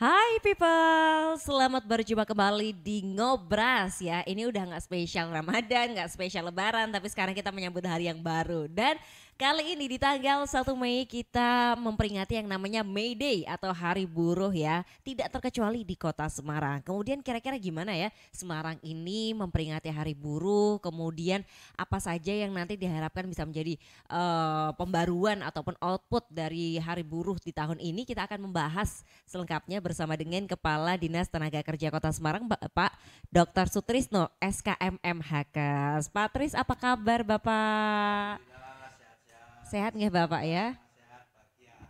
Hai people, selamat berjumpa kembali di Ngobras ya. Ini udah nggak spesial Ramadan, nggak spesial Lebaran, tapi sekarang kita menyambut hari yang baru. Dan kali ini di tanggal 1 Mei kita memperingati yang namanya May Day atau Hari Buruh ya. Tidak terkecuali di kota Semarang. Kemudian kira-kira gimana ya Semarang ini memperingati Hari Buruh, kemudian apa saja yang nanti diharapkan bisa menjadi pembaruan ataupun output dari Hari Buruh di tahun ini. Kita akan membahas selengkapnya bersama dengan Kepala Dinas Tenaga Kerja Kota Semarang Bapak Dr. Sutrisno SKMM Pak Tris, apa kabar Bapak? Sehat nggak Bapak ya?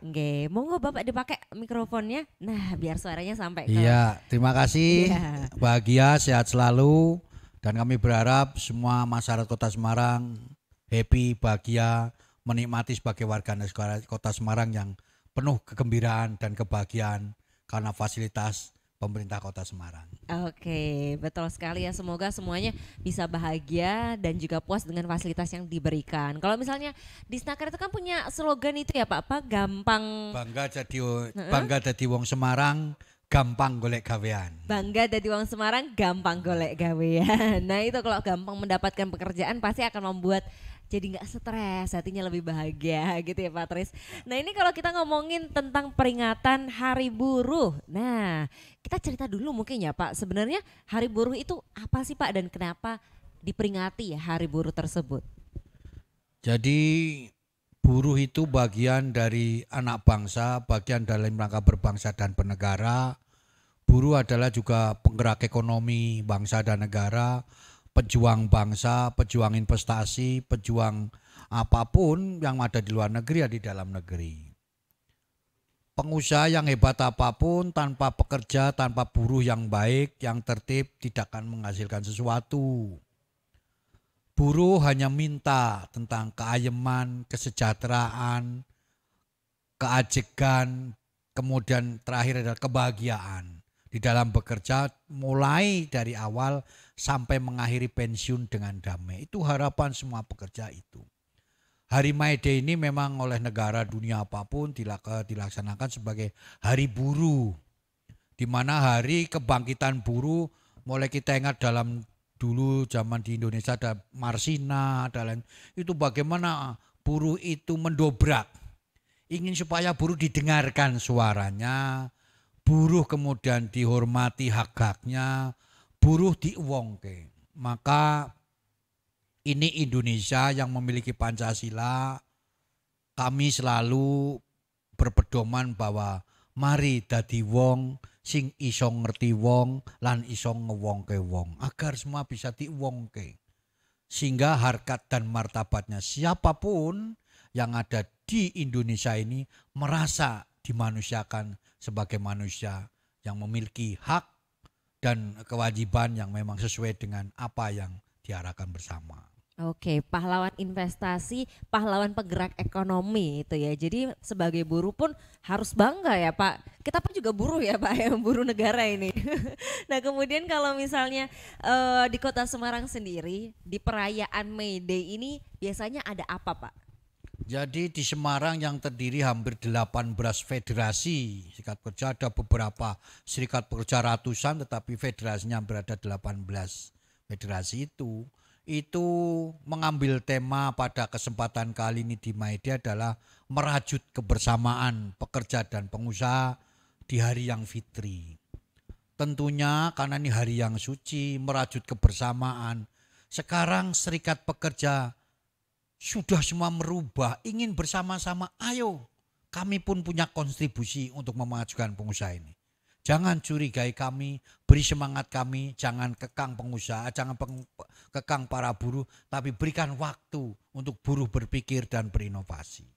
Nggih, monggo Bapak dipakai mikrofonnya. Nah, biar suaranya sampai ke. Iya, terima kasih. Iya. Bahagia, sehat selalu. Dan kami berharap semua masyarakat Kota Semarang happy, bahagia, menikmati sebagai warga negara Kota Semarang yang penuh kegembiraan dan kebahagiaan karena fasilitas pemerintah Kota Semarang. Oke, betul sekali ya. Semoga semuanya bisa bahagia dan juga puas dengan fasilitas yang diberikan. Kalau misalnya di Snaker itu kan punya slogan itu ya Pak, apa gampang. Heeh. Bangga jadi wong Semarang, gampang golek gawean. Bangga dari wong Semarang gampang golek gawean. Nah itu kalau gampang mendapatkan pekerjaan pasti akan membuat jadi nggak stres, hatinya lebih bahagia gitu ya Pak Tris. Nah ini kalau kita ngomongin tentang peringatan Hari Buruh. Nah kita cerita dulu mungkin ya Pak, sebenarnya Hari Buruh itu apa sih Pak dan kenapa diperingati ya Hari Buruh tersebut? Jadi buruh itu bagian dari anak bangsa, bagian dalam rangka berbangsa dan bernegara. Buruh adalah juga penggerak ekonomi bangsa dan negara, pejuang bangsa, pejuang investasi, pejuang apapun yang ada di luar negeri ya di dalam negeri. Pengusaha yang hebat apapun tanpa pekerja, tanpa buruh yang baik, yang tertib tidak akan menghasilkan sesuatu. Buruh hanya minta tentang keayeman, kesejahteraan, keajegan, kemudian terakhir adalah kebahagiaan di dalam bekerja mulai dari awal sampai mengakhiri pensiun dengan damai. Itu harapan semua pekerja itu. Hari May Day ini memang oleh negara dunia apapun dilaksanakan sebagai hari buruh, di mana hari kebangkitan buruh mulai kita ingat dalam dulu zaman di Indonesia ada Marsina, ada lain itu bagaimana buruh itu mendobrak, ingin supaya buruh didengarkan suaranya, buruh kemudian dihormati hak-haknya, buruh diuwongke. Maka ini Indonesia yang memiliki Pancasila, kami selalu berpedoman bahwa mari dadi wong sing iso ngerti wong lan iso ngewongke wong agar semua bisa diwongke. Sehingga harkat dan martabatnya siapapun yang ada di Indonesia ini merasa dimanusiakan sebagai manusia yang memiliki hak dan kewajiban yang memang sesuai dengan apa yang diarahkan bersama. Oke, pahlawan investasi, pahlawan penggerak ekonomi itu ya. Jadi sebagai buruh pun harus bangga ya Pak. Kita pun juga buruh ya Pak, yang buruh negara ini. Nah kemudian kalau misalnya di Kota Semarang sendiri, di perayaan May Day ini biasanya ada apa Pak? Jadi di Semarang yang terdiri hampir 18 federasi serikat pekerja, ada beberapa serikat pekerja ratusan tetapi federasinya berada 18 federasi itu mengambil tema pada kesempatan kali ini di Maeda adalah merajut kebersamaan pekerja dan pengusaha di hari yang fitri. Tentunya karena ini hari yang suci, merajut kebersamaan. Sekarang serikat pekerja sudah semua merubah, ingin bersama-sama, ayo kami pun punya kontribusi untuk memajukan pengusaha ini. Jangan curigai kami, beri semangat kami, jangan kekang pengusaha, jangan kekang para buruh, tapi berikan waktu untuk buruh berpikir dan berinovasi.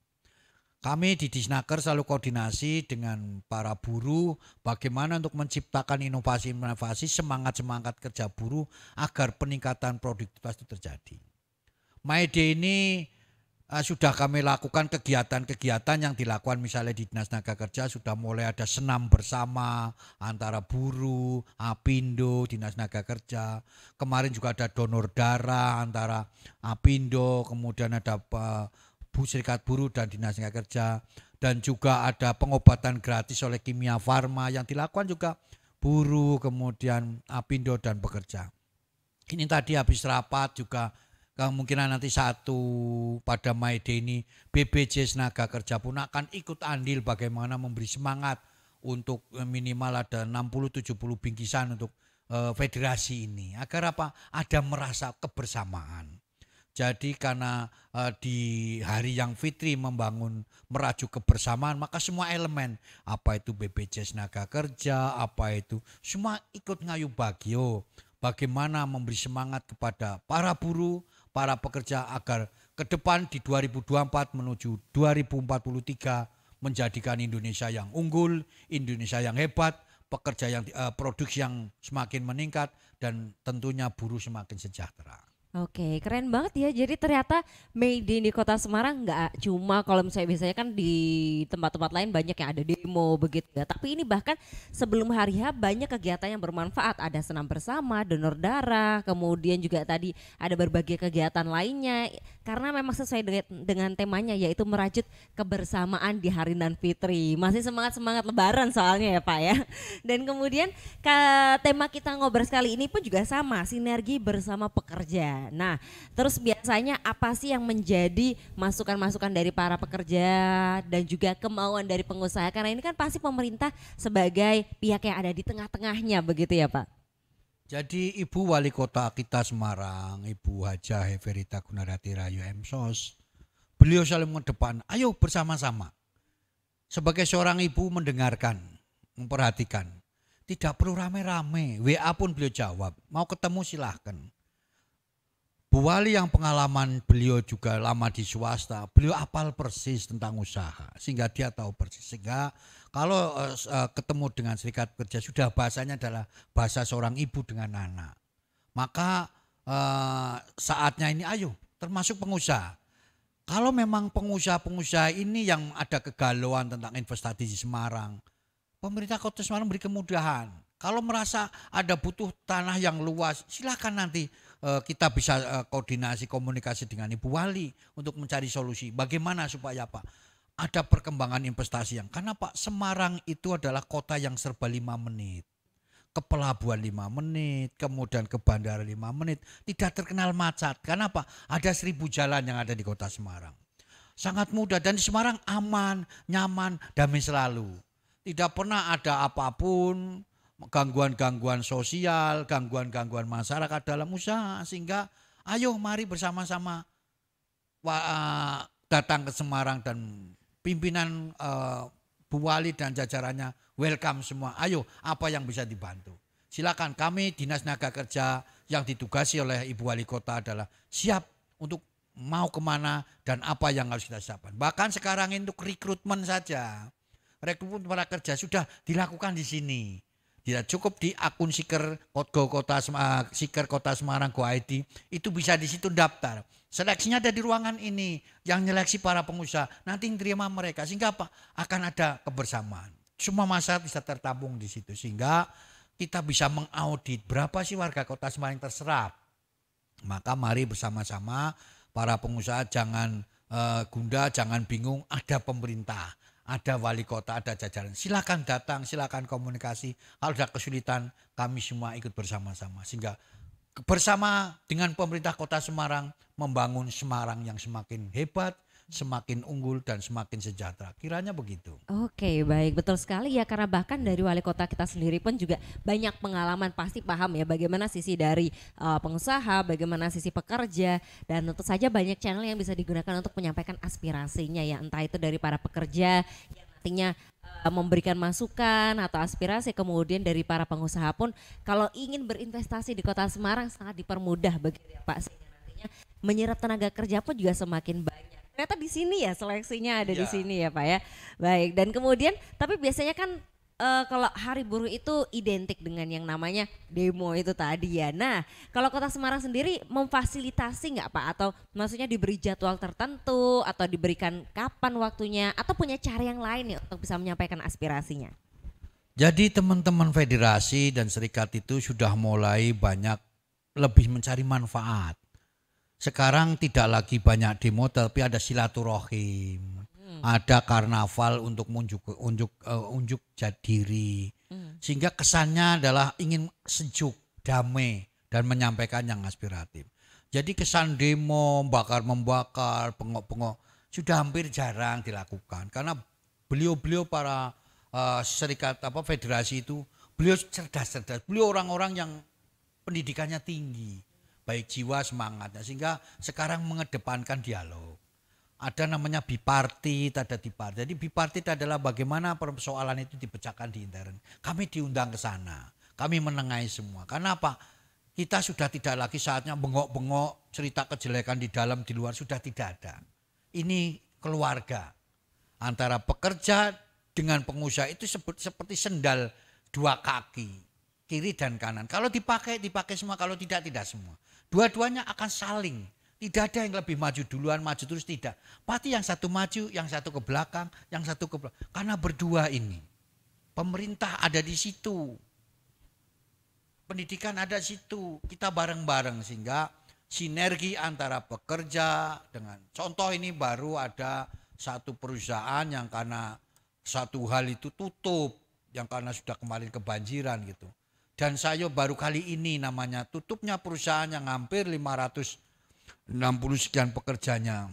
Kami di Disnaker selalu koordinasi dengan para buruh bagaimana untuk menciptakan inovasi-inovasi, semangat-semangat kerja buruh agar peningkatan produktivitas itu terjadi. May Day ini sudah kami lakukan kegiatan-kegiatan yang dilakukan misalnya di Dinas Tenaga Kerja sudah mulai ada senam bersama antara buruh, Apindo, Dinas Tenaga Kerja. Kemarin juga ada donor darah antara Apindo, kemudian ada Serikat Buruh dan Dinas Tenaga Kerja. dan juga ada pengobatan gratis oleh Kimia Farma yang dilakukan juga buruh, kemudian Apindo dan pekerja. Ini tadi habis rapat juga kemungkinan nanti pada May Day ini BPJS Tenaga Kerja pun akan ikut andil bagaimana memberi semangat untuk minimal ada 60-70 bingkisan untuk federasi ini agar apa? Ada merasa kebersamaan. Jadi karena di hari yang fitri membangun merajuk kebersamaan, maka semua elemen, apa itu BPJS Tenaga Kerja, apa itu semua ikut ngayu bagio. Bagaimana memberi semangat kepada para buruh, para pekerja agar ke depan di 2024 menuju 2043 menjadikan Indonesia yang unggul, Indonesia yang hebat, pekerja yang produksi yang semakin meningkat, dan tentunya buruh semakin sejahtera. Oke, keren banget ya. Jadi ternyata May Day di Kota Semarang nggak cuma kalau misalnya biasanya kan di tempat-tempat lain banyak yang ada demo begitu ya. Tapi ini bahkan sebelum hari H banyak kegiatan yang bermanfaat. Ada senam bersama, donor darah, kemudian juga tadi ada berbagai kegiatan lainnya. Karena memang sesuai dengan temanya yaitu merajut kebersamaan di hari nan fitri. Masih semangat-semangat lebaran soalnya ya Pak ya. Dan kemudian tema kita ngobrol kali ini pun juga sama, sinergi bersama pekerja. Nah, terus biasanya apa sih yang menjadi masukan-masukan dari para pekerja dan juga kemauan dari pengusaha? Karena ini kan pasti pemerintah sebagai pihak yang ada di tengah-tengahnya begitu ya Pak? Jadi Ibu Wali Kota kita Semarang, Ibu Hajah Heverita Gunarati Rahayu MSOS, beliau selalu mengedepan, ayo bersama-sama. Sebagai seorang ibu mendengarkan, memperhatikan, tidak perlu rame-rame, WA pun beliau jawab, mau ketemu silahkan. Bu Wali yang pengalaman beliau juga lama di swasta, beliau apal persis tentang usaha sehingga dia tahu persis. Sehingga kalau ketemu dengan serikat pekerja sudah bahasanya adalah bahasa seorang ibu dengan anak. Maka saatnya ini ayo termasuk pengusaha. Kalau memang pengusaha-pengusaha ini yang ada kegalauan tentang investasi di Semarang, pemerintah Kota Semarang beri kemudahan. Kalau merasa ada butuh tanah yang luas, silakan nanti kita bisa koordinasi komunikasi dengan Ibu Wali untuk mencari solusi. Bagaimana supaya Pak ada perkembangan investasi yang karena Pak Semarang itu adalah kota yang serba 5 menit. Ke pelabuhan 5 menit, kemudian ke bandara 5 menit, tidak terkenal macet. Karena apa? Ada 1000 jalan yang ada di Kota Semarang. Sangat mudah dan di Semarang aman, nyaman, damai selalu. Tidak pernah ada apapun gangguan-gangguan sosial, gangguan-gangguan masyarakat dalam usaha, sehingga ayo mari bersama-sama datang ke Semarang dan pimpinan Bu Wali dan jajarannya welcome semua. Ayo apa yang bisa dibantu. Silakan, kami Dinas Tenaga Kerja yang ditugasi oleh Ibu Wali Kota adalah siap untuk mau kemana dan apa yang harus kita siapkan. Bahkan sekarang untuk rekrutmen saja, rekrutmen para kerja sudah dilakukan di sini. Tidak cukup di akun Siker Kota Semarang Go ID, itu bisa di situ daftar. Seleksinya ada di ruangan ini yang nyeleksi para pengusaha. Nanti terima mereka sehingga apa? Akan ada kebersamaan. Semua masyarakat bisa tertabung di situ sehingga kita bisa mengaudit berapa sih warga Kota Semarang yang terserap. Maka mari bersama-sama para pengusaha jangan gundah, jangan bingung, ada pemerintah. Ada wali kota, ada jajaran. Silakan datang, silakan komunikasi. Kalau ada kesulitan, kami semua ikut bersama-sama. Sehingga bersama dengan pemerintah Kota Semarang membangun Semarang yang semakin hebat, semakin unggul dan semakin sejahtera. Kiranya begitu. Oke, baik, betul sekali ya, karena bahkan dari wali kota kita sendiri pun juga banyak pengalaman, pasti paham ya bagaimana sisi dari pengusaha, bagaimana sisi pekerja, dan tentu saja banyak channel yang bisa digunakan untuk menyampaikan aspirasinya ya, entah itu dari para pekerja yang nantinya memberikan masukan atau aspirasi, kemudian dari para pengusaha pun kalau ingin berinvestasi di Kota Semarang sangat dipermudah begitu ya Pak, sehingga nantinya menyerap tenaga kerja pun juga semakin banyak. Ternyata di sini ya seleksinya ada di sini ya Pak ya. Baik, dan kemudian tapi biasanya kan kalau hari buruh itu identik dengan yang namanya demo itu tadi ya. Nah, kalau Kota Semarang sendiri memfasilitasi nggak Pak? Atau maksudnya diberi jadwal tertentu atau diberikan kapan waktunya atau punya cara yang lain ya untuk bisa menyampaikan aspirasinya? Jadi teman-teman federasi dan serikat itu sudah mulai banyak lebih mencari manfaat. Sekarang tidak lagi banyak demo tapi ada silaturahim. ada karnaval untuk unjuk diri. Sehingga kesannya adalah ingin sejuk, damai dan menyampaikan yang aspiratif. Jadi kesan demo, membakar, bengok-bengok sudah hampir jarang dilakukan karena beliau-beliau para serikat federasi itu beliau cerdas-cerdas, beliau orang-orang yang pendidikannya tinggi, baik jiwa semangatnya, sehingga sekarang mengedepankan dialog. Ada namanya bipartit, ada dipartit. Jadi bipartit adalah bagaimana persoalan itu dipecahkan di intern. Kami diundang ke sana, kami menengahi semua. Karena apa? Kita sudah tidak lagi saatnya bengok-bengok, cerita kejelekan di dalam, di luar, sudah tidak ada. Ini keluarga. Antara pekerja dengan pengusaha itu seperti sendal dua kaki, kiri dan kanan. Kalau dipakai semua, kalau tidak semua. Dua-duanya akan saling. Tidak ada yang lebih maju duluan, maju terus, tidak. Pasti yang satu maju, yang satu ke belakang, yang satu ke belakang. Karena berdua ini. Pemerintah ada di situ. Pendidikan ada di situ. Kita bareng-bareng sehingga sinergi antara pekerja dengan, contoh ini baru ada satu perusahaan yang karena satu hal itu tutup, yang karena sudah kemarin kebanjiran gitu. Dan saya baru kali ini namanya tutupnya perusahaan yang hampir 560 sekian pekerjanya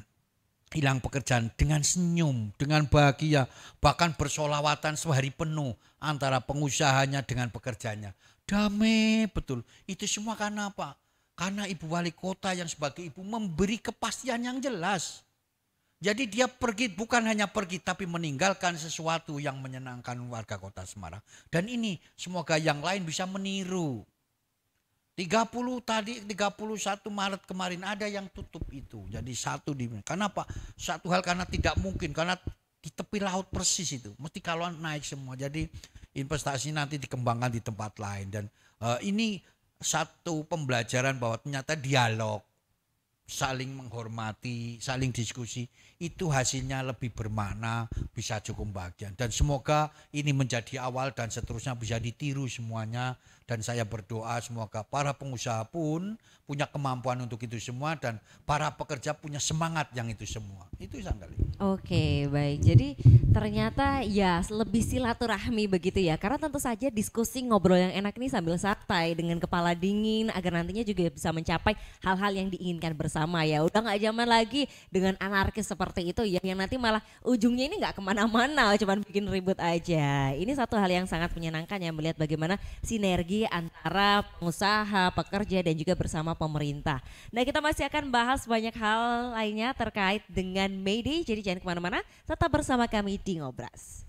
hilang pekerjaan dengan senyum, dengan bahagia, bahkan bersolawatan sehari penuh antara pengusahanya dengan pekerjanya. Damai betul. Itu semua karena apa? Karena ibu wali kota yang sebagai ibu memberi kepastian yang jelas. Jadi dia pergi, bukan hanya pergi tapi meninggalkan sesuatu yang menyenangkan warga kota Semarang. Dan ini semoga yang lain bisa meniru. 31 Maret kemarin ada yang tutup itu. Jadi satu di kenapa? Satu hal karena tidak mungkin, karena di tepi laut persis itu. Mesti kalau naik semua. Jadi investasi nanti dikembangkan di tempat lain. Dan ini satu pembelajaran bahwa ternyata dialog, saling menghormati, saling diskusi, itu hasilnya lebih bermakna, bisa cukup bahagia. Dan semoga ini menjadi awal dan seterusnya bisa ditiru semuanya. Dan saya berdoa semoga para pengusaha pun punya kemampuan untuk itu semua dan para pekerja punya semangat yang itu semua. Itu Sanggali. Oke, baik. Jadi ternyata ya lebih silaturahmi begitu ya. Karena tentu saja diskusi ngobrol yang enak ini sambil santai dengan kepala dingin agar nantinya juga bisa mencapai hal-hal yang diinginkan bersama ya. Udah gak zaman lagi dengan anarkis seperti itu ya, yang nanti malah ujungnya ini gak kemana-mana, cuman bikin ribut aja. Ini satu hal yang sangat menyenangkan ya, melihat bagaimana sinergi antara pengusaha, pekerja dan juga bersama pemerintah. Nah, kita masih akan bahas banyak hal lainnya terkait dengan May Day, jadi jangan kemana-mana, tetap bersama kami di Ngobras.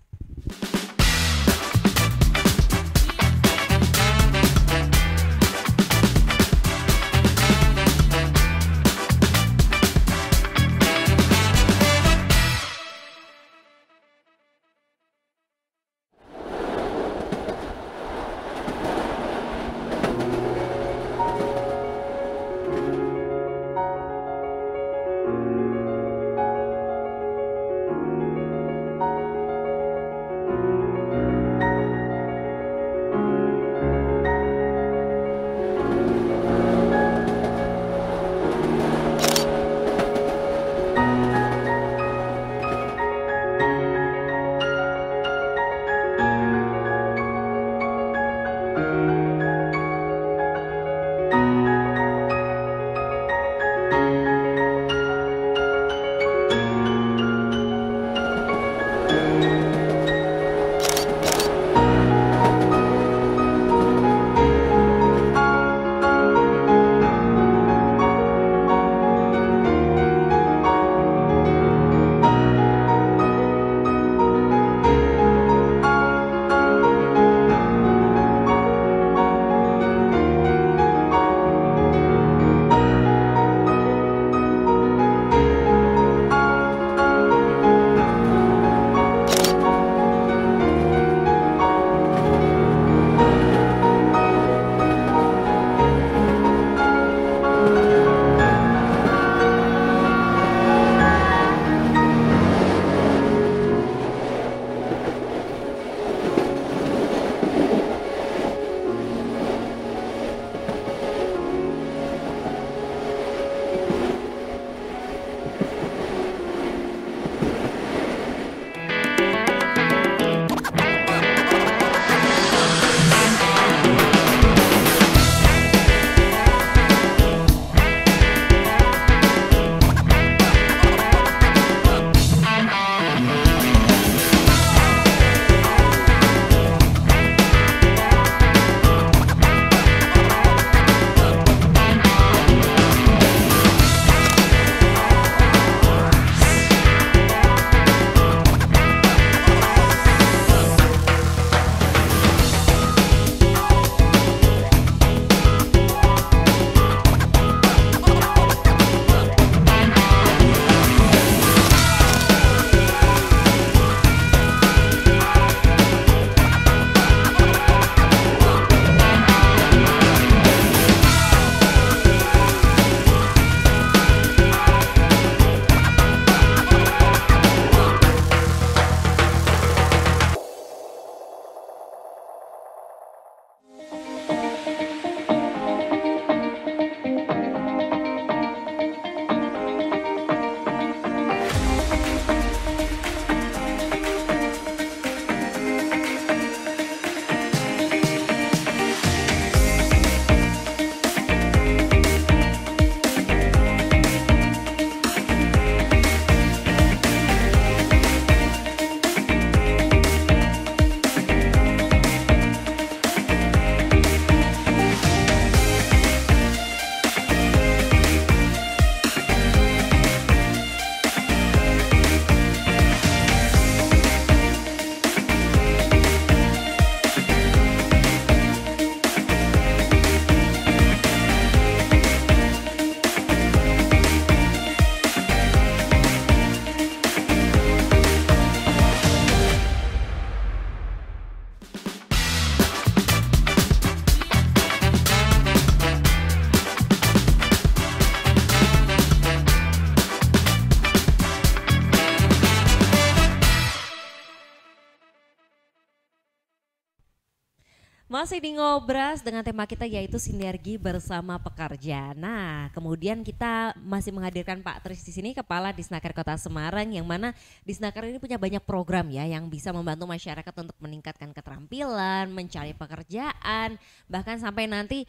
Masih di Ngobras dengan tema kita yaitu sinergi bersama pekerja. Nah, kemudian kita masih menghadirkan Pak Tris di sini, Kepala Disnaker Kota Semarang, yang mana Disnaker ini punya banyak program ya yang bisa membantu masyarakat untuk meningkatkan keterampilan, mencari pekerjaan, bahkan sampai nanti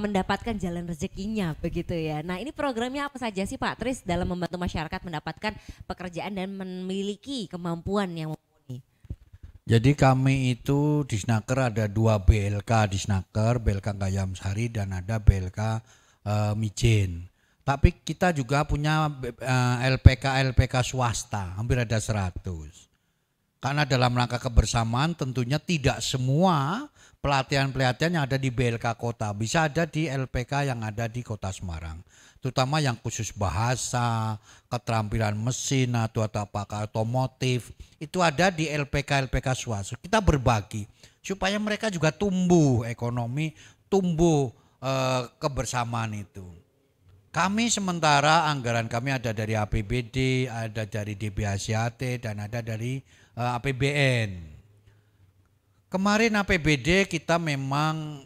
mendapatkan jalan rezekinya begitu ya. Nah, ini programnya apa saja sih Pak Tris dalam membantu masyarakat mendapatkan pekerjaan dan memiliki kemampuan yang mumpuni? Jadi kami itu di Snaker ada 2 BLK di Snaker, BLK Gayam Sari dan ada BLK Mijen. Tapi kita juga punya LPK swasta, hampir ada 100. Karena dalam rangka kebersamaan tentunya tidak semua pelatihan-pelatihan yang ada di BLK Kota bisa ada di LPK yang ada di Kota Semarang. Terutama yang khusus bahasa, keterampilan mesin atau apakah otomotif, itu ada di LPK swasta. Kita berbagi supaya mereka juga tumbuh ekonomi, tumbuh kebersamaan itu. Kami sementara anggaran kami ada dari APBD, ada dari DBHCAT dan ada dari APBN. Kemarin APBD kita memang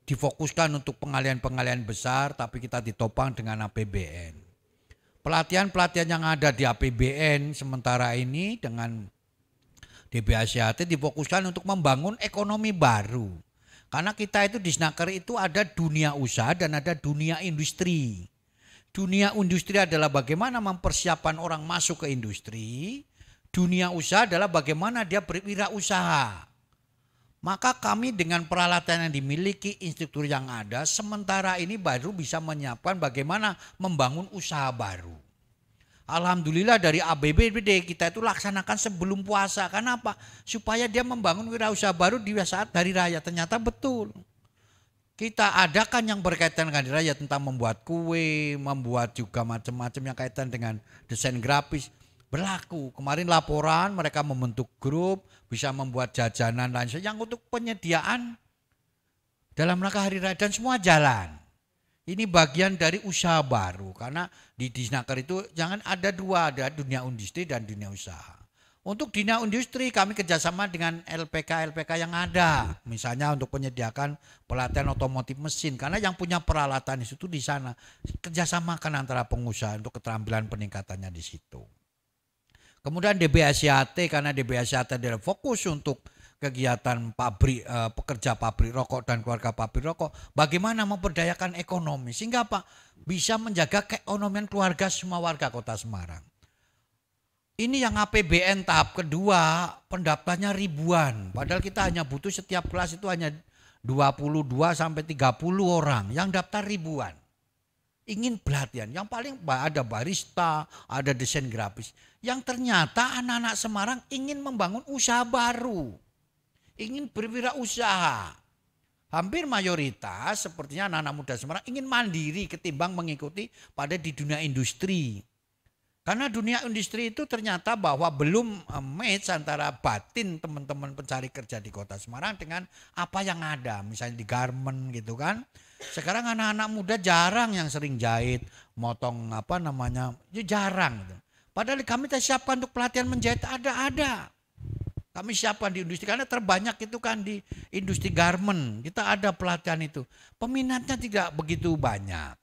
difokuskan untuk pengalian-pengalian besar, tapi kita ditopang dengan APBN. Pelatihan-pelatihan yang ada di APBN sementara ini dengan DBHCAT difokuskan untuk membangun ekonomi baru. Karena kita itu di Snaker itu ada dunia usaha dan ada dunia industri. Dunia industri adalah bagaimana mempersiapkan orang masuk ke industri. Dunia usaha adalah bagaimana dia berwirausaha. Maka kami dengan peralatan yang dimiliki, instruktur yang ada, sementara ini baru bisa menyiapkan bagaimana membangun usaha baru. Alhamdulillah dari APBD kita itu laksanakan sebelum puasa. Kenapa? Supaya dia membangun wirausaha baru di saat hari raya. Ternyata betul. Kita adakan yang berkaitan dengan hari raya tentang membuat kue, membuat juga macam-macam yang kaitan dengan desain grafis. Berlaku. Kemarin laporan mereka membentuk grup, bisa membuat jajanan dan yang untuk penyediaan dalam rangka hari raya dan semua jalan. Ini bagian dari usaha baru karena di Disnaker itu jangan ada dua, ada dunia industri dan dunia usaha. Untuk dunia industri kami kerjasama dengan LPK yang ada, misalnya untuk penyediakan pelatihan otomotif mesin karena yang punya peralatan itu di sana kerjasamakan antara pengusaha untuk keterampilan peningkatannya di situ. Kemudian DBHCAT karena DBHCAT adalah fokus untuk kegiatan pabrik, pekerja pabrik rokok dan keluarga pabrik rokok. Bagaimana memberdayakan ekonomi sehingga apa? Bisa menjaga keekonomian keluarga semua warga Kota Semarang. Ini yang APBN tahap kedua pendaftarnya ribuan. Padahal kita hanya butuh setiap kelas itu hanya 22 sampai 30 orang yang daftar ribuan. Ingin pelatihan, yang paling ada barista, ada desain grafis. Yang ternyata anak-anak Semarang ingin membangun usaha baru. Ingin berwirausaha. Hampir mayoritas sepertinya anak-anak muda Semarang ingin mandiri ketimbang mengikuti pada di dunia industri. Karena dunia industri itu ternyata bahwa belum match antara batin teman-teman pencari kerja di Kota Semarang dengan apa yang ada. Misalnya di garment gitu kan. Sekarang anak-anak muda jarang yang sering jahit, motong ya jarang. Gitu. Padahal kami siapkan untuk pelatihan menjahit ada. Kami siapkan di industri karena terbanyak itu kan di industri garment. Kita ada pelatihan itu. Peminatnya tidak begitu banyak.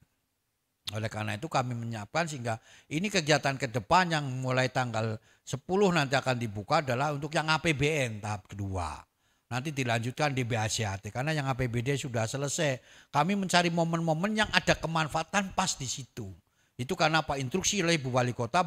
Oleh karena itu kami menyiapkan sehingga ini kegiatan ke depan yang mulai tanggal 10 nanti akan dibuka adalah untuk yang APBN tahap kedua. Nanti dilanjutkan di BHCAT karena yang APBD sudah selesai. Kami mencari momen-momen yang ada kemanfaatan pas di situ. Itu karena Pak instruksi oleh Ibu Wali Kota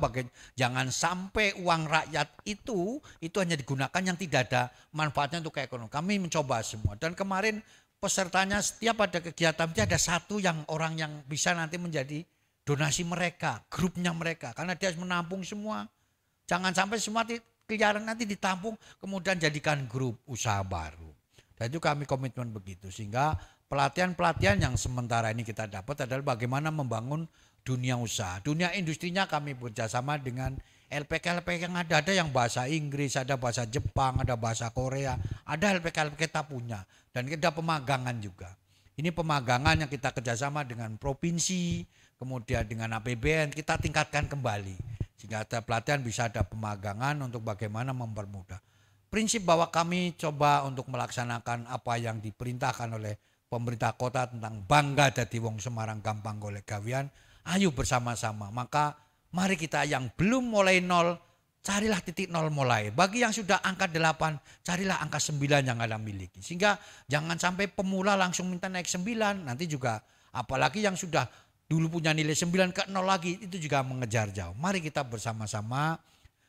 jangan sampai uang rakyat itu hanya digunakan yang tidak ada manfaatnya untuk ekonomi. Kami mencoba semua dan kemarin pesertanya setiap ada kegiatan ada satu yang orang yang bisa nanti menjadi donasi mereka, grupnya mereka karena dia harus menampung semua. Jangan sampai semua keliaran nanti ditampung kemudian jadikan grup usaha baru. Dan itu kami komitmen begitu sehingga pelatihan-pelatihan yang sementara ini kita dapat adalah bagaimana membangun dunia usaha. Dunia industrinya kami bekerjasama dengan LPK yang ada yang bahasa Inggris, ada bahasa Jepang, ada bahasa Korea, ada LPK kita punya dan kita pemagangan juga. Ini pemagangan yang kita kerjasama dengan provinsi, kemudian dengan APBN kita tingkatkan kembali sehingga ada pelatihan bisa ada pemagangan untuk bagaimana mempermudah. prinsip bahwa kami coba untuk melaksanakan apa yang diperintahkan oleh pemerintah kota tentang bangga dadi wong Semarang gampang golek gawean, ayo bersama-sama. Maka mari kita yang belum mulai nol, carilah titik nol mulai. Bagi yang sudah angka 8, carilah angka 9 yang Anda miliki. Sehingga jangan sampai pemula langsung minta naik 9, nanti juga apalagi yang sudah dulu punya nilai 9 ke 0 lagi, itu juga mengejar jauh. Mari kita bersama-sama.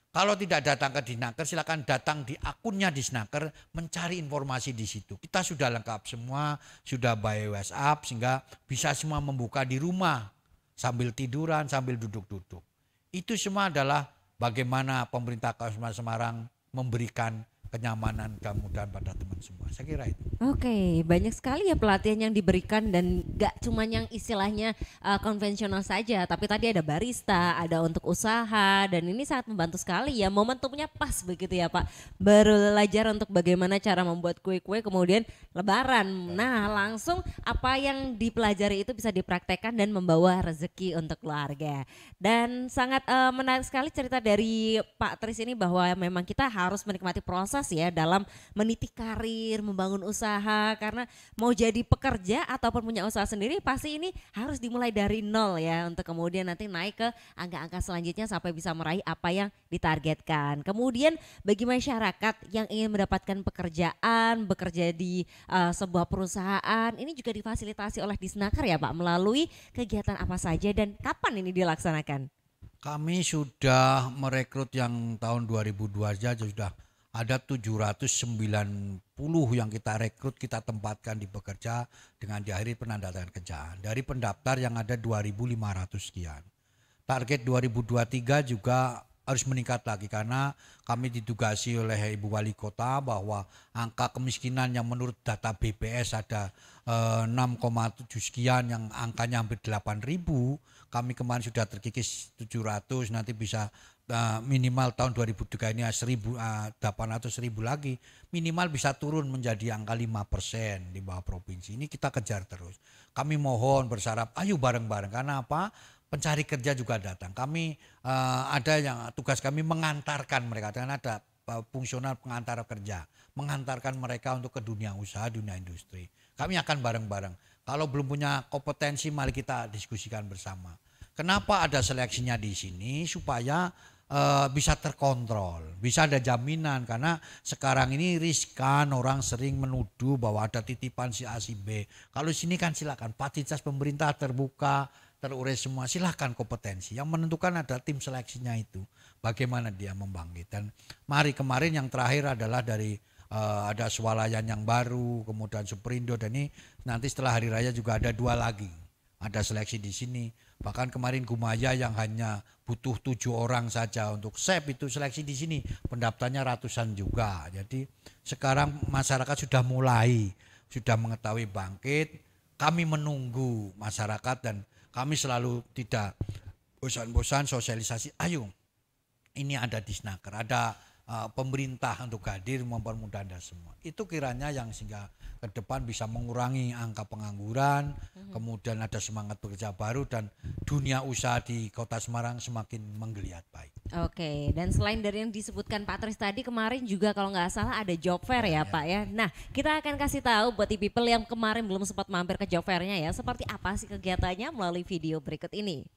Kalau tidak datang ke Disnaker, silakan datang di akunnya Disnaker, mencari informasi di situ. Kita sudah lengkap semua, sudah by WhatsApp, sehingga bisa semua membuka di rumah sambil tiduran, sambil duduk-duduk. Itu semua adalah bagaimana pemerintah Kabupaten Semarang memberikan kenyamanan dan kemudahan pada teman semua. Saya kira itu. Oke, banyak sekali ya pelatihan yang diberikan dan gak cuma yang istilahnya konvensional saja, tapi tadi ada barista, ada untuk usaha dan ini sangat membantu sekali ya, momentumnya pas begitu ya Pak. Belajar untuk bagaimana cara membuat kue-kue kemudian lebaran. Nah langsung apa yang dipelajari itu bisa dipraktekkan dan membawa rezeki untuk keluarga. Dan sangat menarik sekali cerita dari Pak Tris ini bahwa memang kita harus menikmati proses ya dalam meniti karir, membangun usaha karena mau jadi pekerja ataupun punya usaha sendiri pasti ini harus dimulai dari nol ya untuk kemudian nanti naik ke angka-angka selanjutnya sampai bisa meraih apa yang ditargetkan. Kemudian bagi masyarakat yang ingin mendapatkan pekerjaan, bekerja di sebuah perusahaan ini juga difasilitasi oleh Disnaker ya Pak melalui kegiatan apa saja dan kapan ini dilaksanakan? Kami sudah merekrut yang tahun 2002 saja sudah ada 790 yang kita rekrut, kita tempatkan di bekerja dengan diakhiri penandatangan kerjaan. Dari pendaftar yang ada 2.500 sekian. Target 2023 juga harus meningkat lagi karena kami ditugasi oleh Ibu Wali Kota bahwa angka kemiskinan yang menurut data BPS ada 6,7 sekian yang angkanya hampir 8.000. Kami kemarin sudah terkikis 700, nanti bisa minimal tahun 2003 ini 800.000 lagi, minimal bisa turun menjadi angka 5% di bawah provinsi. Ini kita kejar terus. Kami mohon bersarap, ayo bareng-bareng karena apa? Pencari kerja juga datang. Kami ada yang tugas kami mengantarkan mereka dengan ada fungsional pengantar kerja, mengantarkan mereka untuk ke dunia usaha, dunia industri. Kami akan bareng-bareng. Kalau belum punya kompetensi, mari kita diskusikan bersama. Kenapa ada seleksinya di sini supaya bisa terkontrol, bisa ada jaminan karena sekarang ini riskan orang sering menuduh bahwa ada titipan si A si B. Kalau sini kan silakan fasilitas pemerintah terbuka, terurai semua, silahkan kompetensi. Yang menentukan ada tim seleksinya itu, bagaimana dia membangkit. Dan mari kemarin yang terakhir adalah dari ada swalayan yang baru, kemudian Superindo dan ini nanti setelah hari raya juga ada 2 lagi. Ada seleksi di sini. Bahkan kemarin Gumaya yang hanya butuh 7 orang saja untuk SEP itu seleksi di sini. Pendaftarnya ratusan juga. Jadi sekarang masyarakat sudah mulai, sudah mengetahui bangkit. Kami menunggu masyarakat dan kami selalu tidak bosan-bosan sosialisasi. Ayo, ini ada Disnaker, ada pemerintah untuk hadir mempermudah Anda semua. Itu kiranya yang sehingga ke depan bisa mengurangi angka pengangguran, kemudian ada semangat bekerja baru dan dunia usaha di Kota Semarang semakin menggeliat baik. Oke, dan selain dari yang disebutkan Pak Tris tadi kemarin juga kalau nggak salah ada job fair ya Pak ya. Nah kita akan kasih tahu buat people yang kemarin belum sempat mampir ke job fairnya ya, seperti apa sih kegiatannya melalui video berikut ini.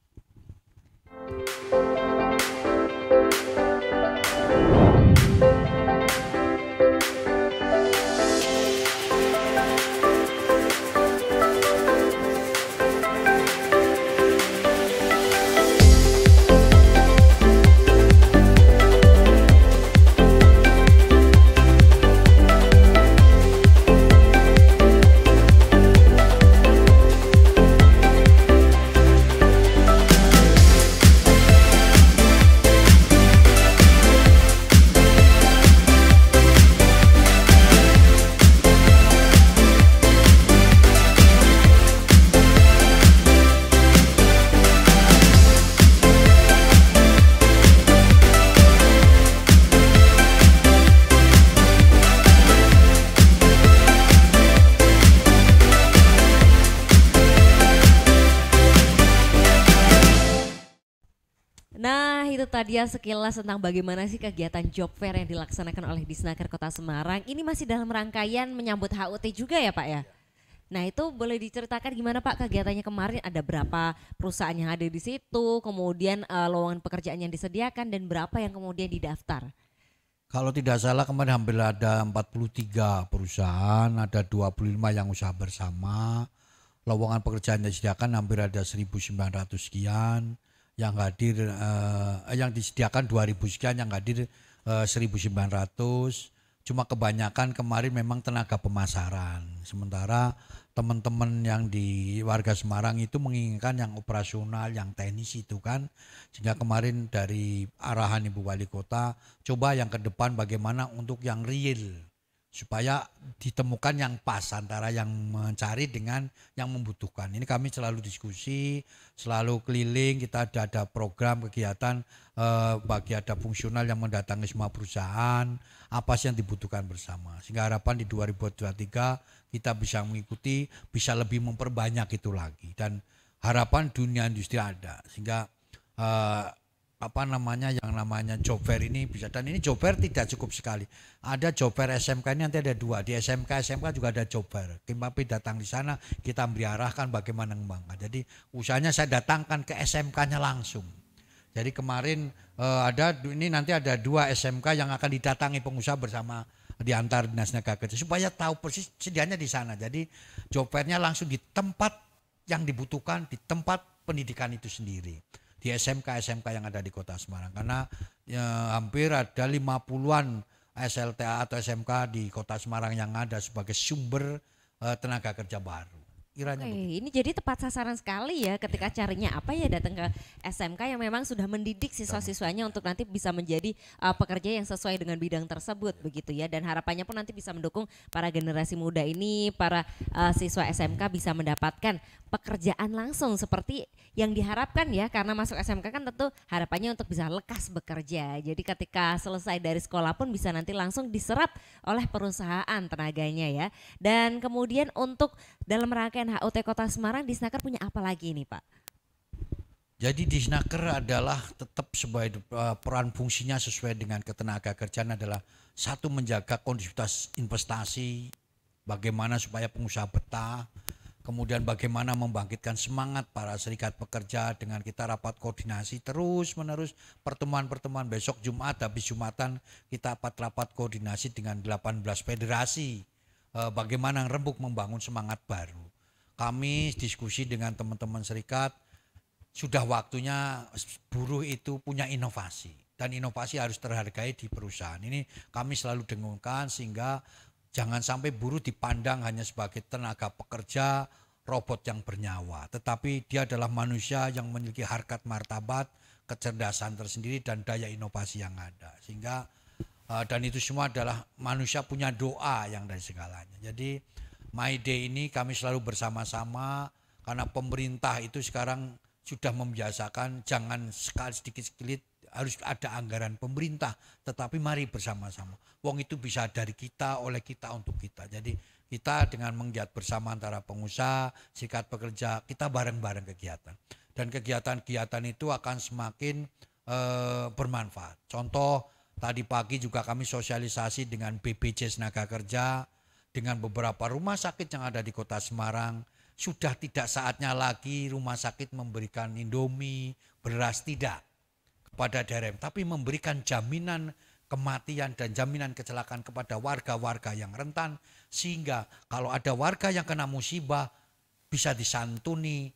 tadi ya sekilas tentang bagaimana sih kegiatan job fair yang dilaksanakan oleh Disnaker Kota Semarang. Ini masih dalam rangkaian menyambut HUT juga ya Pak ya? Nah itu boleh diceritakan gimana Pak kegiatannya kemarin, ada berapa perusahaan yang ada di situ, kemudian lowongan pekerjaan yang disediakan dan berapa yang kemudian didaftar? Kalau tidak salah kemarin hampir ada 43 perusahaan, ada 25 yang usaha bersama. Lowongan pekerjaan yang disediakan hampir ada 1.900 sekian, yang hadir yang disediakan 2.000 sekian, yang hadir 1.900. Cuma kebanyakan kemarin memang tenaga pemasaran. Sementara teman-teman yang di warga Semarang itu menginginkan yang operasional, yang teknis itu kan. Sehingga kemarin dari arahan Ibu Wali Kota, coba yang ke depan bagaimana untuk yang real. Supaya ditemukan yang pas antara yang mencari dengan yang membutuhkan. Ini kami selalu diskusi, selalu keliling, kita ada program kegiatan bagi ada fungsional yang mendatangi semua perusahaan, apa sih yang dibutuhkan bersama. Sehingga harapan di 2023 kita bisa mengikuti, bisa lebih memperbanyak itu lagi. Dan harapan dunia industri ada, sehingga yang namanya job fair ini bisa, dan ini job fair tidak cukup sekali. Ada job fair SMK ini nanti ada 2, di SMK juga ada job fair. Kami datang di sana, kita beri arahkan bagaimana mengembangkan. Jadi usahanya saya datangkan ke SMK-nya langsung. Jadi kemarin nanti ada 2 SMK yang akan didatangi pengusaha bersama di antar dinas tenaga kerja supaya tahu persis sedianya di sana. Jadi job fair-nya langsung di tempat yang dibutuhkan, di tempat pendidikan itu sendiri. Di SMK yang ada di Kota Semarang, karena hampir ada 50-an SLTA atau SMK di Kota Semarang yang ada sebagai sumber tenaga kerja baru. Kiranya Oke, begitu. ini jadi tepat sasaran sekali ya ketika carinya apa ya, datang ke SMK yang memang sudah mendidik siswa-siswanya untuk nanti bisa menjadi pekerja yang sesuai dengan bidang tersebut begitu ya, dan harapannya pun nanti bisa mendukung para generasi muda ini, para siswa SMK bisa mendapatkan pekerjaan langsung seperti yang diharapkan ya, karena masuk SMK kan tentu harapannya untuk bisa lekas bekerja. Jadi ketika selesai dari sekolah pun bisa nanti langsung diserap oleh perusahaan tenaganya ya. Dan kemudian untuk dalam rangkaian HUT Kota Semarang, Disnaker punya apa lagi nih Pak? Jadi Disnaker adalah tetap sebagai peran fungsinya sesuai dengan ketenaga kerjaan adalah satu, menjaga kondusivitas investasi, bagaimana supaya pengusaha betah, kemudian bagaimana membangkitkan semangat para serikat pekerja dengan kita rapat koordinasi terus menerus, pertemuan-pertemuan. Besok Jumat, habis Jumatan kita rapat koordinasi dengan 18 federasi, bagaimana rembuk membangun semangat baru. Kami diskusi dengan teman-teman serikat, sudah waktunya buruh itu punya inovasi, dan inovasi harus terhargai di perusahaan. Ini kami selalu dengungkan sehingga jangan sampai buruh dipandang hanya sebagai tenaga pekerja, robot yang bernyawa, tetapi dia adalah manusia yang memiliki harkat martabat, kecerdasan tersendiri dan daya inovasi yang ada. Sehingga dan itu semua adalah manusia punya doa yang dari segalanya. Jadi My Day ini kami selalu bersama-sama, karena pemerintah itu sekarang sudah membiasakan jangan sekali sedikit-sedikit harus ada anggaran pemerintah, tetapi mari bersama-sama. Wong itu bisa dari kita, oleh kita, untuk kita. Jadi kita dengan menggiat bersama antara pengusaha, serikat pekerja, kita bareng-bareng kegiatan. Dan kegiatan-kegiatan itu akan semakin bermanfaat. Contoh, tadi pagi juga kami sosialisasi dengan BPJS Tenaga Kerja, dengan beberapa rumah sakit yang ada di Kota Semarang. Sudah tidak saatnya lagi rumah sakit memberikan Indomie, beras, tidak kepada daerah, tapi memberikan jaminan kematian dan jaminan kecelakaan kepada warga-warga yang rentan, sehingga kalau ada warga yang kena musibah bisa disantuni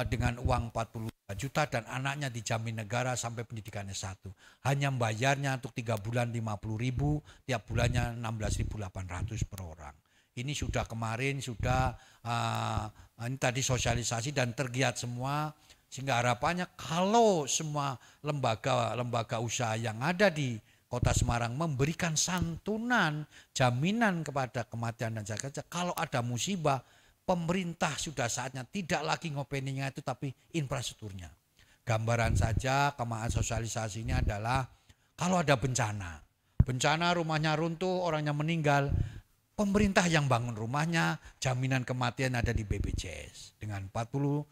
dengan uang 42 juta dan anaknya dijamin negara sampai pendidikannya 1. Hanya membayarnya untuk 3 bulan 50.000, tiap bulannya 16.800 per orang. Ini sudah kemarin ini tadi sosialisasi dan tergiat semua, sehingga harapannya kalau semua lembaga usaha yang ada di Kota Semarang memberikan santunan, jaminan kepada kematian dan jaga kerja, kalau ada musibah, pemerintah sudah saatnya tidak lagi ngopeninya itu, tapi infrastrukturnya. Gambaran saja kemahan sosialisasinya adalah kalau ada bencana rumahnya runtuh, orangnya meninggal, pemerintah yang bangun rumahnya, jaminan kematian ada di BPJS. Dengan 42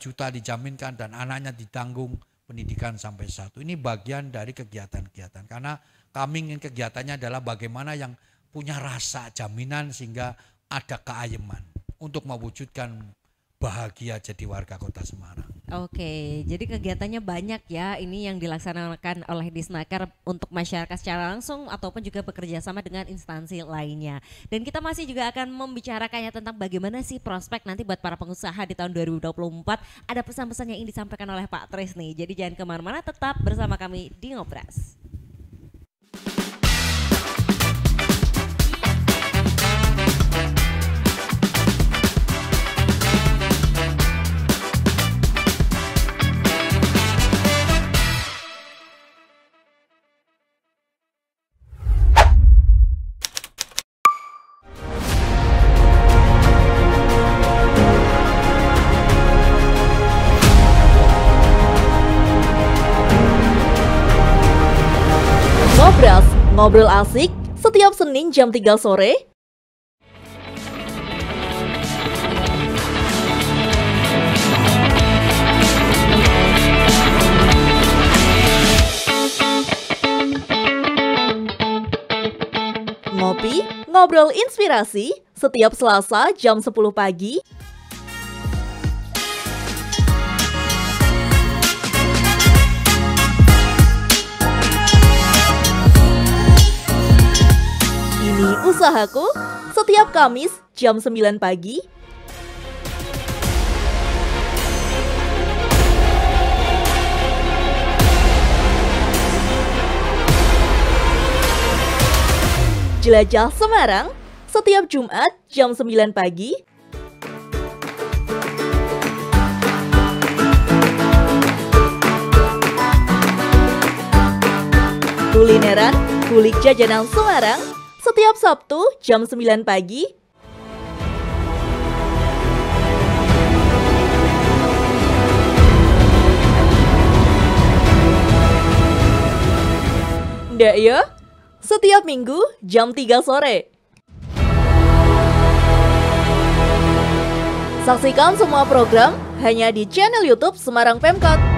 juta dijaminkan dan anaknya ditanggung pendidikan sampai S1. Ini bagian dari kegiatan-kegiatan karena kami ingin kegiatannya adalah bagaimana yang punya rasa jaminan sehingga ada keayeman untuk mewujudkan bahagia jadi warga Kota Semarang. Oke, jadi kegiatannya banyak ya. Ini yang dilaksanakan oleh Disnaker untuk masyarakat secara langsung ataupun juga bekerja sama dengan instansi lainnya. Dan kita masih juga akan membicarakannya tentang bagaimana sih prospek nanti buat para pengusaha di tahun 2024. Ada pesan-pesan yang ingin disampaikan oleh Pak Tris nih. Jadi jangan kemana-mana, tetap bersama kami di Ngobras. Ngobras, ngobrol asik setiap Senin jam 3 sore. Ngopi, ngobrol inspirasi setiap Selasa jam 10 pagi. Ini usahaku setiap Kamis jam 9 pagi. Jelajah Semarang setiap Jumat jam 9 pagi. Kulineran, kulik jajanan Semarang setiap Sabtu jam 9 pagi. Ndak ya? Setiap Minggu jam 3 sore. Saksikan semua program hanya di channel YouTube Semarang Pemkot.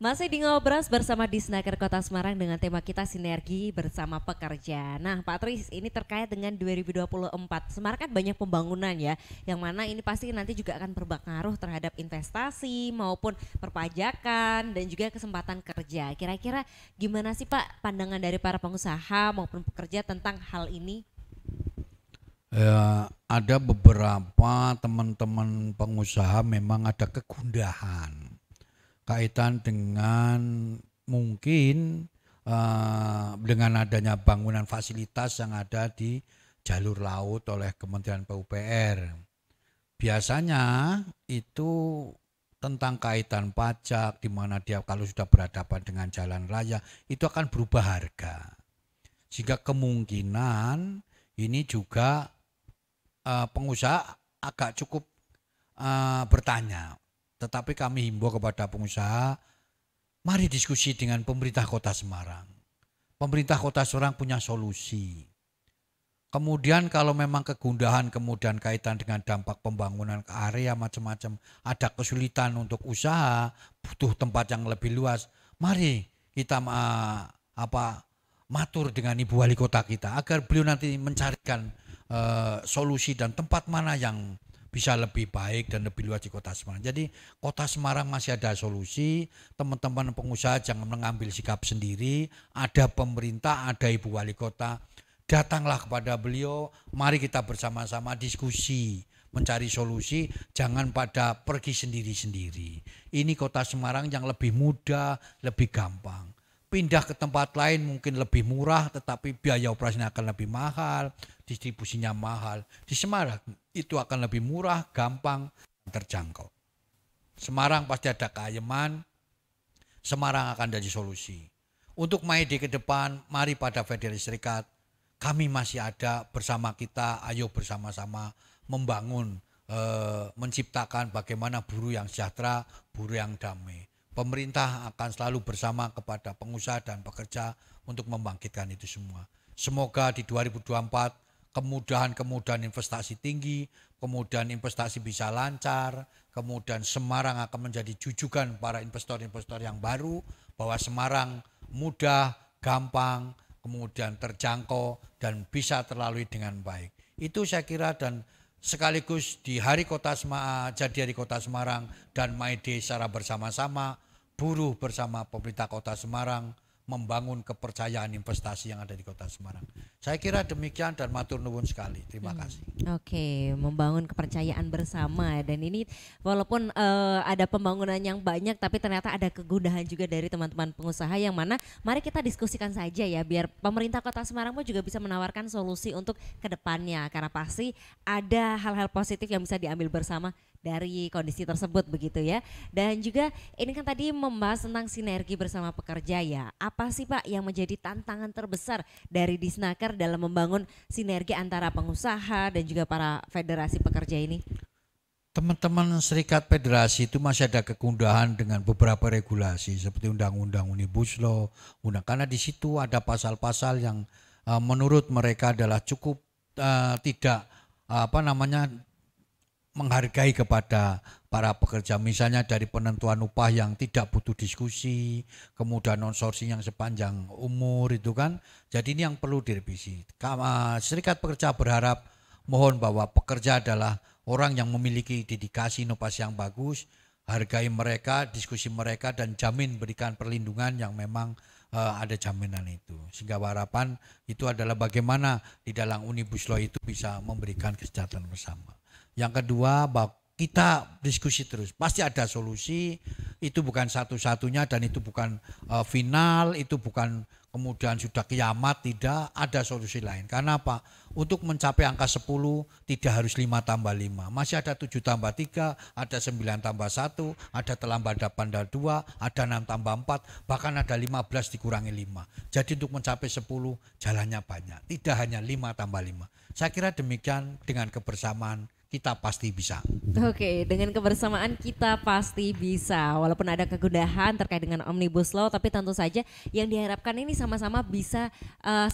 Masih di Ngobras bersama Disnaker Kota Semarang dengan tema kita sinergi bersama pekerja. Nah Pak Tris, ini terkait dengan 2024. Semarang kan banyak pembangunan ya, yang mana ini pasti nanti juga akan berpengaruh terhadap investasi maupun perpajakan dan juga kesempatan kerja. Kira-kira gimana sih Pak pandangan dari para pengusaha maupun pekerja tentang hal ini? Ya, ada beberapa teman-teman pengusaha memang ada kegundahan kaitan dengan mungkin dengan adanya bangunan fasilitas yang ada di jalur laut oleh Kementerian PUPR. Biasanya itu tentang kaitan pajak, di mana dia kalau sudah berhadapan dengan jalan raya itu akan berubah harga. Sehingga kemungkinan ini juga pengusaha agak cukup bertanya. Tetapi kami himbau kepada pengusaha, mari diskusi dengan pemerintah Kota Semarang. Pemerintah Kota Semarang punya solusi. Kemudian kalau memang kegundahan kemudian kaitan dengan dampak pembangunan ke area macam-macam, ada kesulitan untuk usaha, butuh tempat yang lebih luas, mari kita matur dengan Ibu Wali Kota kita agar beliau nanti mencarikan solusi dan tempat mana yang bisa lebih baik dan lebih luas di Kota Semarang. Jadi Kota Semarang masih ada solusi, teman-teman pengusaha jangan mengambil sikap sendiri, ada pemerintah, ada Ibu Wali Kota, datanglah kepada beliau, mari kita bersama-sama diskusi, mencari solusi, jangan pada pergi sendiri-sendiri. Ini Kota Semarang yang lebih mudah, lebih gampang. Pindah ke tempat lain mungkin lebih murah, tetapi biaya operasinya akan lebih mahal, distribusinya mahal. Di Semarang itu akan lebih murah, gampang, terjangkau. Semarang pasti ada keayeman, Semarang akan jadi solusi. Untuk MAID ke depan, mari pada Federasi Serikat, kami masih ada bersama kita, ayo bersama-sama membangun, menciptakan bagaimana buruh yang sejahtera, buruh yang damai. Pemerintah akan selalu bersama kepada pengusaha dan pekerja untuk membangkitkan itu semua. Semoga di 2024 kemudahan investasi tinggi, kemudian investasi bisa lancar, kemudian Semarang akan menjadi jujukan para investor-investor yang baru, bahwa Semarang mudah, gampang, kemudian terjangkau dan bisa terlalui dengan baik. Itu saya kira, dan sekaligus di Hari Kota Semarang, jadi Hari Kota Semarang dan MAID secara bersama-sama, buruh bersama pemerintah Kota Semarang membangun kepercayaan investasi yang ada di Kota Semarang. Saya kira demikian dan matur nuwun sekali. Terima kasih. Oke, membangun kepercayaan bersama, dan ini walaupun ada pembangunan yang banyak tapi ternyata ada kegundahan juga dari teman-teman pengusaha yang mana mari kita diskusikan saja ya, biar pemerintah Kota Semarang pun juga bisa menawarkan solusi untuk kedepannya, karena pasti ada hal-hal positif yang bisa diambil bersama dari kondisi tersebut begitu ya. Dan juga ini kan tadi membahas tentang sinergi bersama pekerja ya. Apa sih Pak yang menjadi tantangan terbesar dari Disnaker dalam membangun sinergi antara pengusaha dan juga para federasi pekerja ini? Teman-teman serikat federasi itu masih ada kegundahan dengan beberapa regulasi seperti Undang-Undang Omnibus Law, karena di situ ada pasal-pasal yang menurut mereka adalah cukup tidak menghargai kepada para pekerja, misalnya dari penentuan upah yang tidak butuh diskusi, kemudian non-sourcing yang sepanjang umur itu kan. Jadi ini yang perlu direvisi. Serikat pekerja berharap mohon bahwa pekerja adalah orang yang memiliki dedikasi inovasi yang bagus, hargai mereka, diskusi mereka, dan jamin berikan perlindungan yang memang ada jaminan itu. Sehingga harapan itu adalah bagaimana di dalam Omnibus Law itu bisa memberikan kesejahteraan bersama. Yang kedua, bahwa kita diskusi terus, pasti ada solusi, itu bukan satu-satunya dan itu bukan final, itu bukan kemudian sudah kiamat, tidak, ada solusi lain. Karena apa? Untuk mencapai angka 10 tidak harus 5 tambah 5, masih ada 7 tambah 3, ada 9 tambah 1, ada terlambat 8 tambah 2, ada 6 tambah 4, bahkan ada 15 dikurangi 5. Jadi untuk mencapai 10 jalannya banyak, tidak hanya 5 tambah 5. Saya kira demikian, dengan kebersamaan kita pasti bisa. Oke, dengan kebersamaan kita pasti bisa. Walaupun ada kegundahan terkait dengan Omnibus Law, tapi tentu saja yang diharapkan ini sama-sama bisa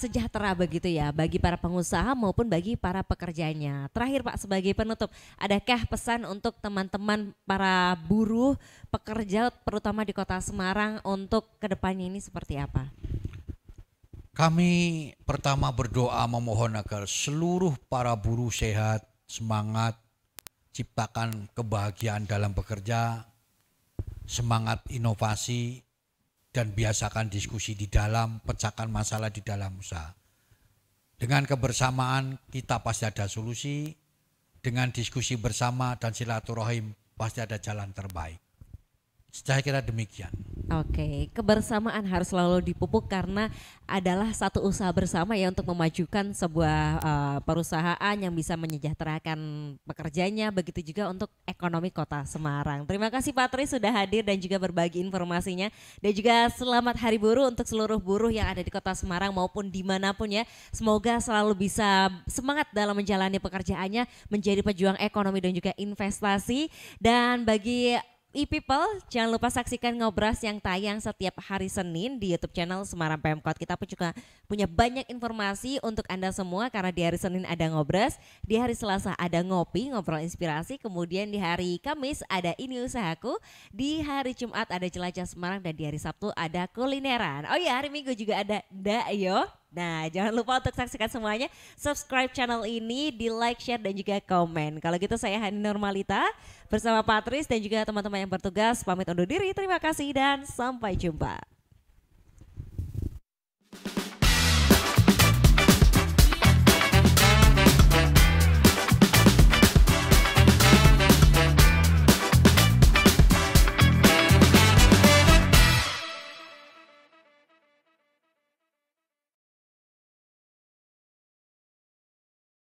sejahtera begitu ya, bagi para pengusaha maupun bagi para pekerjanya. Terakhir Pak, sebagai penutup, adakah pesan untuk teman-teman para buruh, pekerja terutama di Kota Semarang untuk kedepannya ini seperti apa? Kami pertama berdoa memohon agar seluruh para buruh sehat, semangat, ciptakan kebahagiaan dalam bekerja, semangat inovasi, dan biasakan diskusi di dalam, pecahkan masalah di dalam usaha. Dengan kebersamaan kita pasti ada solusi, dengan diskusi bersama dan silaturahim pasti ada jalan terbaik. Saya kira demikian. Oke, kebersamaan harus selalu dipupuk karena adalah satu usaha bersama ya untuk memajukan sebuah perusahaan yang bisa menyejahterakan pekerjanya, begitu juga untuk ekonomi Kota Semarang. Terima kasih Pak Tri sudah hadir dan juga berbagi informasinya dan juga selamat Hari Buruh untuk seluruh buruh yang ada di Kota Semarang maupun dimanapun ya. Semoga selalu bisa semangat dalam menjalani pekerjaannya, menjadi pejuang ekonomi dan juga investasi. Dan bagi e-people, jangan lupa saksikan Ngobras yang tayang setiap hari Senin di YouTube channel Semarang Pemkot. Kita pun juga punya banyak informasi untuk Anda semua karena di hari Senin ada Ngobras, di hari Selasa ada Ngopi, Ngobrol Inspirasi, kemudian di hari Kamis ada Ini Usahaku, di hari Jumat ada Jelajah Semarang dan di hari Sabtu ada Kulineran. Oh ya, hari Minggu juga ada Dayo. Nah, jangan lupa untuk saksikan semuanya, subscribe channel ini, di like, share, dan juga komen. Kalau gitu saya Hani Normalita bersama Patris dan juga teman-teman yang bertugas pamit undur diri. Terima kasih dan sampai jumpa.